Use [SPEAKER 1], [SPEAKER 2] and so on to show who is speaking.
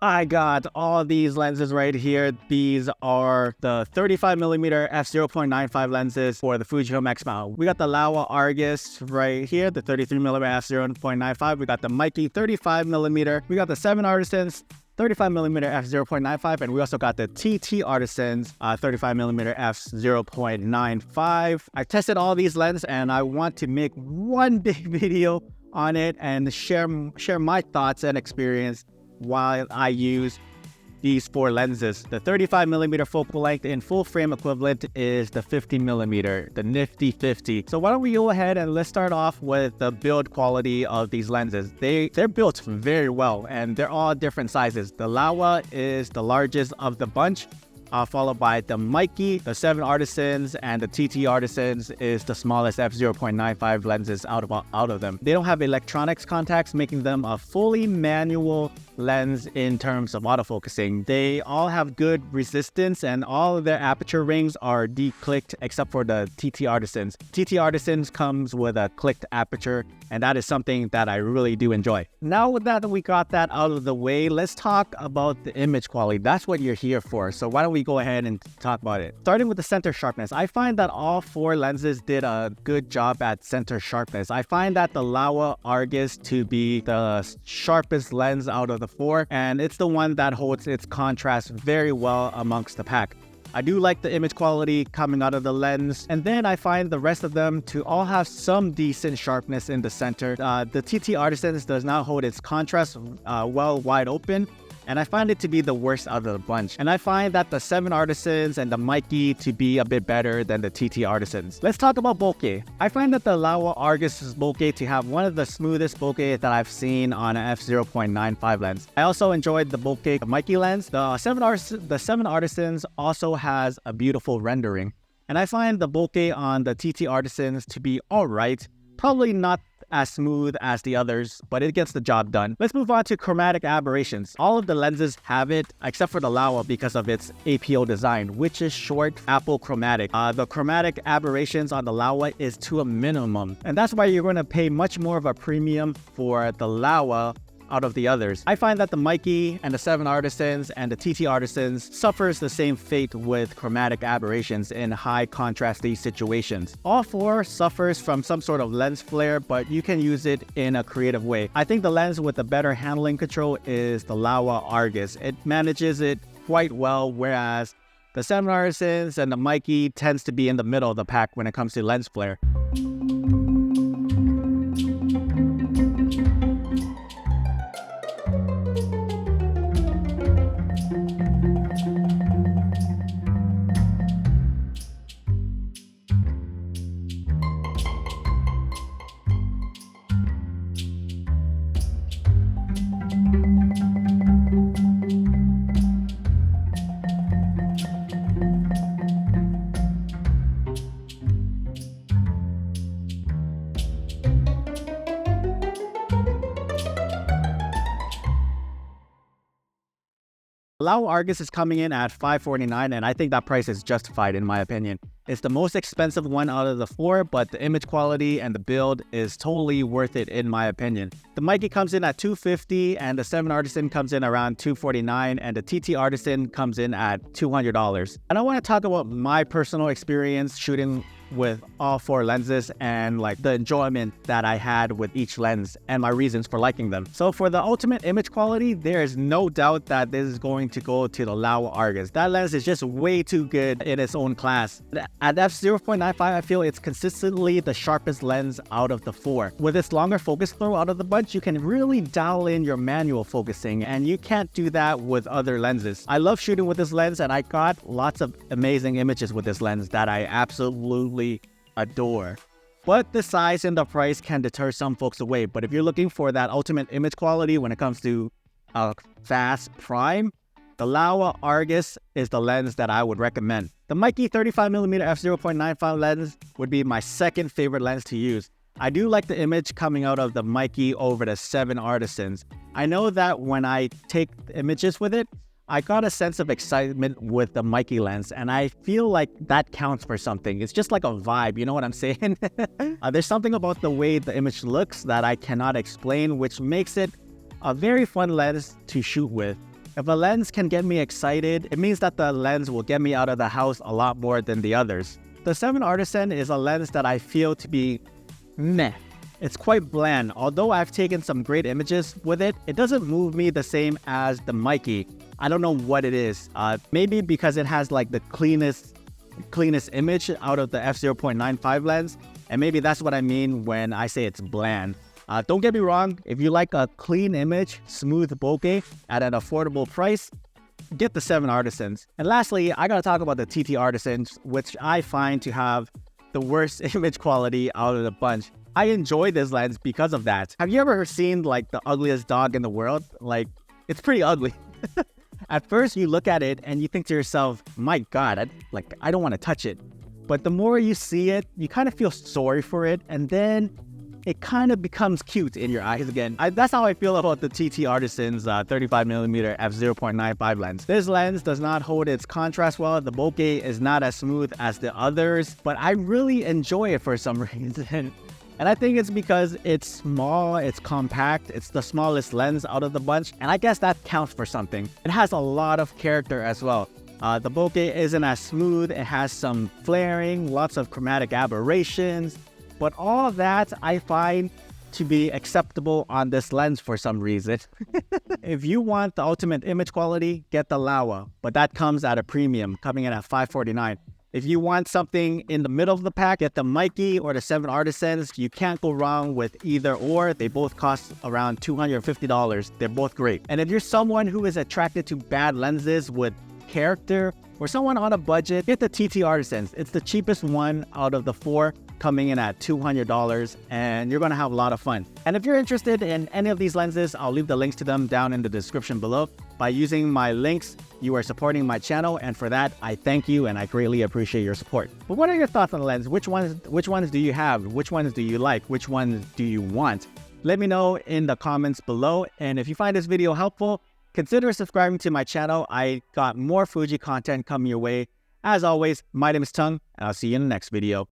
[SPEAKER 1] I got all these lenses right here. These are the 35mm f/0.95 lenses for the Fujifilm X mount. We got the Laowa Argus right here, the 33mm f/0.95. We got the Mikey 35mm. We got the 7 Artisans 35mm f/0.95, and we also got the TT Artisans 35mm f/0.95. I tested all these lenses, and I want to make one big video on it and share my thoughts and experience while I use these 4 lenses. The 35mm focal length in full frame equivalent is the 50mm, the nifty 50. So why don't we go ahead and let's start off with the build quality of these lenses. They're built very well, and they're all different sizes. The Laowa is the largest of the bunch, followed by the Mikey, the 7 Artisans, and the TT Artisans is the smallest f/0.95 lenses out of them. They don't have electronics contacts, making them a fully manual lens in terms of autofocusing. They all have good resistance, and all of their aperture rings are declicked except for the TT Artisans. TT Artisans comes with a clicked aperture, and that is something that I really do enjoy. Now that we got that out of the way, let's talk about the image quality. That's what you're here for, so why don't we go ahead and talk about it. Starting with the center sharpness, I find that all 4 lenses did a good job at center sharpness. I find that the Laowa Argus to be the sharpest lens out of the 4, and it's the one that holds its contrast very well amongst the pack. I do like the image quality coming out of the lens, and then I find the rest of them to all have some decent sharpness in the center. The TT Artisans does not hold its contrast well wide open, and I find it to be the worst out of the bunch. And I find that the 7 Artisans and the Mikey to be a bit better than the TT Artisans. Let's talk about bokeh. I find that the Laowa Argus's bokeh to have one of the smoothest bokeh that I've seen on an f/0.95 lens. I also enjoyed the bokeh Mikey lens. The 7 Artisans also has a beautiful rendering. And I find the bokeh on the TT Artisans to be alright. Probably not as smooth as the others, but it gets the job done. Let's move on to chromatic aberrations. All of the lenses have it, except for the Laowa because of its APO design, which is short Apple chromatic. The chromatic aberrations on the Laowa is to a minimum, and that's why you're going to pay much more of a premium for the Laowa out of the others. I find that the Mikey and the 7 Artisans and the TT Artisans suffers the same fate with chromatic aberrations in high contrasty situations. All 4 suffers from some sort of lens flare, but you can use it in a creative way. I think the lens with the better handling control is the Laowa Argus. It manages it quite well, whereas the 7 Artisans and the Mikey tends to be in the middle of the pack when it comes to lens flare. Laowa Argus is coming in at $549, and I think that price is justified in my opinion. It's the most expensive one out of the 4, but the image quality and the build is totally worth it in my opinion. The Mikey comes in at $250, and the 7 Artisan comes in around $249, and the TT Artisan comes in at $200. And I want to talk about my personal experience shooting with all 4 lenses and like the enjoyment that I had with each lens and my reasons for liking them. So for the ultimate image quality, there is no doubt that this is going to go to the Laowa Argus. That lens is just way too good in its own class. At f/0.95, I feel it's consistently the sharpest lens out of the 4. With its longer focus throw out of the bunch, you can really dial in your manual focusing, and you can't do that with other lenses. I love shooting with this lens, and I got lots of amazing images with this lens that I absolutely adore. But the size and the price can deter some folks away. But if you're looking for that ultimate image quality when it comes to a fast prime, the Laowa Argus is the lens that I would recommend. The Mikey 35mm f/0.95 lens would be my second favorite lens to use. I do like the image coming out of the Mikey over the 7 Artisans. I know that when I take images with it, I got a sense of excitement with the Mikey lens, and I feel like that counts for something. It's just like a vibe, you know what I'm saying? There's something about the way the image looks that I cannot explain, which makes it a very fun lens to shoot with. If a lens can get me excited, it means that the lens will get me out of the house a lot more than the others. The 7 Artisan is a lens that I feel to be meh. It's quite bland. Although I've taken some great images with it, it doesn't move me the same as the Mikey. I don't know what it is. Maybe because it has like the cleanest image out of the f/0.95 lens, and maybe that's what I mean when I say it's bland. Don't get me wrong, if you like a clean image, smooth bokeh at an affordable price, get the 7 Artisans. And lastly, I gotta talk about the TT Artisans, which I find to have the worst image quality out of the bunch. I enjoy this lens because of that. Have you ever seen like the ugliest dog in the world? Like, it's pretty ugly. At first you look at it and you think to yourself, my God, I don't want to touch it. But the more you see it, you kind of feel sorry for it, and then it kind of becomes cute in your eyes again. That's how I feel about the TT Artisan's 35mm f/0.95 lens. This lens does not hold its contrast well. The bokeh is not as smooth as the others, but I really enjoy it for some reason. And I think it's because it's small, it's compact, it's the smallest lens out of the bunch, and I guess that counts for something. It has a lot of character as well. The bokeh isn't as smooth, it has some flaring, lots of chromatic aberrations, but all of that I find to be acceptable on this lens for some reason. If you want the ultimate image quality, get the Laowa, but that comes at a premium, coming in at $549. If you want something in the middle of the pack, get the Mikey or the 7 Artisans. You can't go wrong with either or. They both cost around $250. They're both great. And if you're someone who is attracted to bad lenses with character, or someone on a budget, get the TT Artisans. It's the cheapest one out of the 4, coming in at $200, and you're gonna have a lot of fun. And if you're interested in any of these lenses, I'll leave the links to them down in the description below. By using my links, you are supporting my channel, and for that, I thank you and I greatly appreciate your support. But what are your thoughts on the lens? Which ones do you have? Which ones do you like? Which ones do you want? Let me know in the comments below, and if you find this video helpful, consider subscribing to my channel. I got more Fuji content coming your way. As always, my name is Tongue, and I'll see you in the next video.